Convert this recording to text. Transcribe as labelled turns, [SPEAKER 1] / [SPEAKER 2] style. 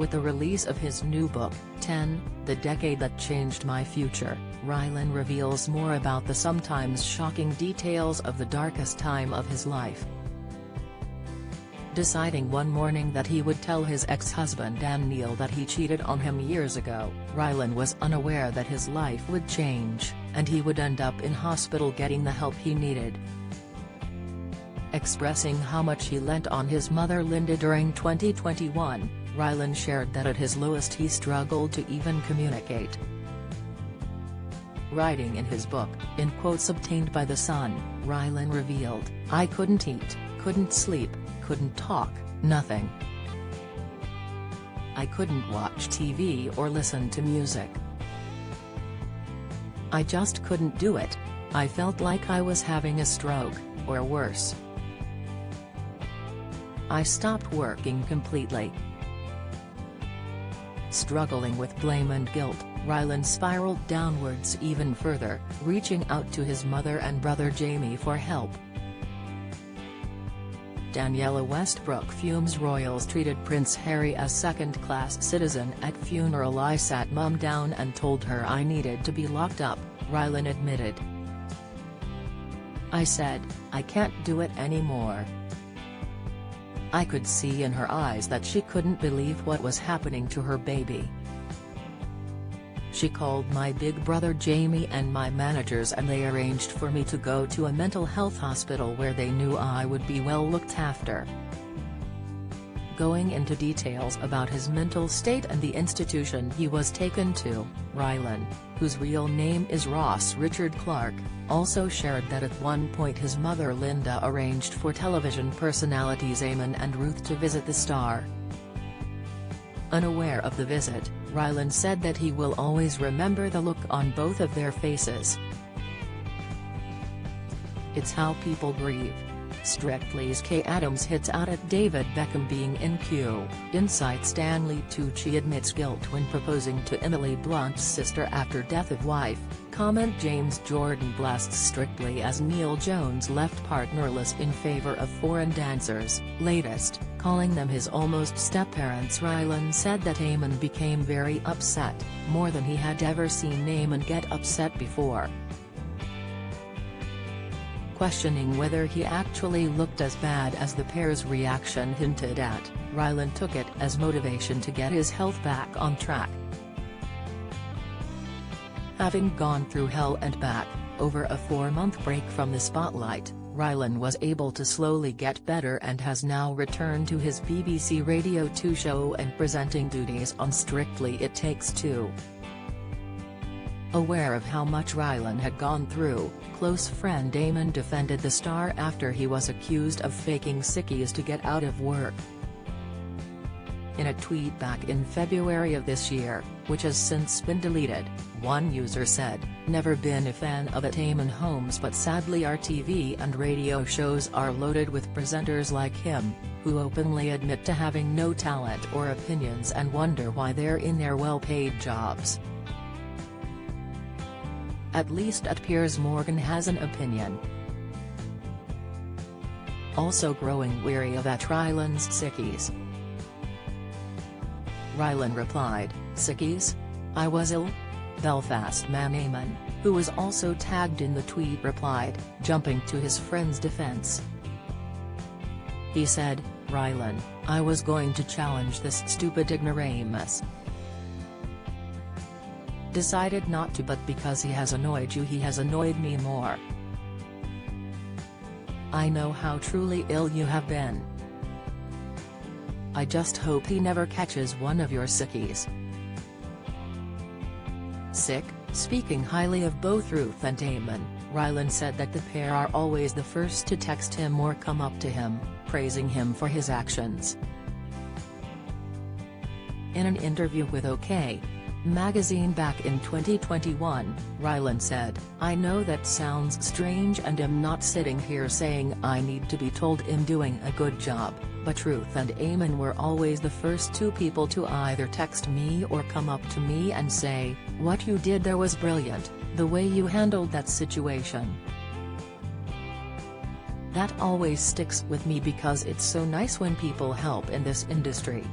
[SPEAKER 1] With the release of his new book, 10, The Decade That Changed My Future, Rylan reveals more about the sometimes shocking details of the darkest time of his life. Deciding one morning that he would tell his ex-husband Dan Neil that he cheated on him years ago, Rylan was unaware that his life would change, and he would end up in hospital getting the help he needed. Expressing how much he lent on his mother Linda during 2021, Rylan shared that at his lowest he struggled to even communicate. Writing in his book, in quotes obtained by The Sun, Rylan revealed, "I couldn't eat, couldn't sleep, couldn't talk, nothing. I couldn't watch TV or listen to music. I just couldn't do it. I felt like I was having a stroke, or worse. I stopped working completely." Struggling with blame and guilt, Rylan spiraled downwards even further, reaching out to his mother and brother Jamie for help. Daniela Westbrook fumes royals treated Prince Harry as second-class citizen at funeral. "I sat mum down and told her I needed to be locked up," Rylan admitted. "I said, I can't do it anymore." I could see in her eyes that she couldn't believe what was happening to her baby. "She called my big brother Jamie and my managers and they arranged for me to go to a mental health hospital where they knew I would be well looked after." Going into details about his mental state and the institution he was taken to, Rylan, whose real name is Ross Richard Clark, also shared that at one point his mother Linda arranged for television personalities Eamonn and Ruth to visit the star. Unaware of the visit, Rylan said that he will always remember the look on both of their faces. "It's how people grieve." Strictly's Kay Adams hits out at David Beckham being in queue. Inside Stanley Tucci admits guilt when proposing to Emily Blunt's sister after death of wife. Comment James Jordan blasts Strictly as Neil Jones left partnerless in favor of foreign dancers. Latest, calling them his almost step-parents. Rylan said that Eamonn became very upset, more than he had ever seen Eamonn get upset before. Questioning whether he actually looked as bad as the pair's reaction hinted at, Rylan took it as motivation to get his health back on track. Having gone through hell and back, over a 4-month break from the spotlight, Rylan was able to slowly get better and has now returned to his BBC Radio 2 show and presenting duties on Strictly It Takes Two. Aware of how much Rylan had gone through, close friend Eamonn defended the star after he was accused of faking sickies to get out of work. In a tweet back in February of this year, which has since been deleted, one user said, "Never been a fan of Eamonn Holmes, but sadly our TV and radio shows are loaded with presenters like him, who openly admit to having no talent or opinions and wonder why they're in their well-paid jobs. At least at Piers Morgan has an opinion." Also growing weary of Rylan's sickies. Rylan replied, "Sickies? I was ill?" Belfast man Eamonn, who was also tagged in the tweet, replied, jumping to his friend's defense. He said, "Rylan, I was going to challenge this stupid ignoramus. Decided not to, but because he has annoyed you, he has annoyed me more. I know how truly ill you have been. I just hope he never catches one of your sickies." Sick, speaking highly of both Ruth and Eamonn, Rylan said that the pair are always the first to text him or come up to him, praising him for his actions. In an interview with OK! Magazine back in 2021, Rylan said, "I know that sounds strange and am not sitting here saying I need to be told I'm doing a good job, but Ruth and Eamonn were always the first two people to either text me or come up to me and say, 'What you did there was brilliant, the way you handled that situation.' That always sticks with me because it's so nice when people help in this industry."